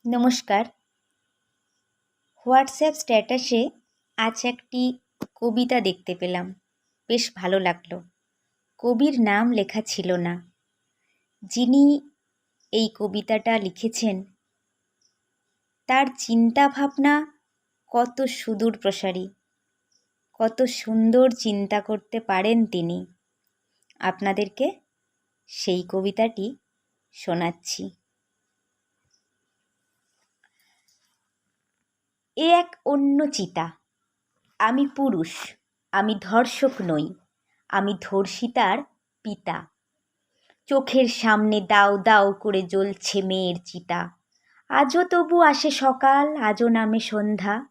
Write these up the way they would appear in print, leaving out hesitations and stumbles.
নমস্কার। হোয়াটসঅ্যাপ স্ট্যাটাসে আজ একটি কবিতা দেখতে পেলাম, বেশ ভালো লাগলো। কবির নাম লেখা ছিল না। যিনি এই কবিতাটা লিখেছেন তার চিন্তা ভাবনা কত সুদূর প্রসারী, কত সুন্দর চিন্তা করতে পারেন তিনি। আপনাদেরকে সেই কবিতাটি শোনাচ্ছি। এ এক অন্য চিতা, আমি পুরুষ, আমি ধর্ষক নই, আমি ধর্ষিতার পিতা। চোখের সামনে দাউ দাউ করে জ্বলছে মেয়ের চিতা। আজও তবু আসে সকাল, আজও নামে সন্ধ্যা।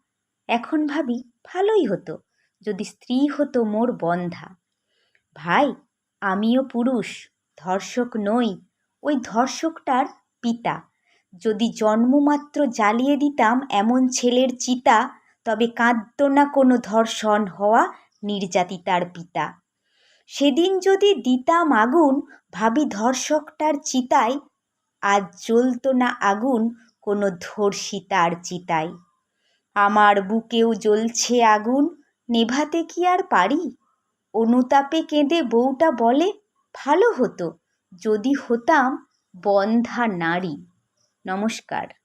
এখন ভাবি ভালোই হতো যদি স্ত্রী হতো মোর বন্ধা। ভাই, আমিও পুরুষ, ধর্ষক নই, ওই ধর্ষকটার পিতা। যদি জন্মমাত্র জ্বালিয়ে দিতাম এমন ছেলের চিতা, তবে কাঁদত না কোনো ধর্ষণ হওয়া নির্যাতিতার পিতা। সেদিন যদি দিতাম আগুন, ভাবি ধর্ষকটার চিতায়, আজ জ্বলত না আগুন কোনো ধর্ষিতার চিতায়। আমার বুকেও জ্বলছে আগুন, নেভাতে কি আর পারি? অনুতাপে কেঁদে বউটা বলে, ভালো হতো যদি হতাম বন্ধা নারী। নমস্কার।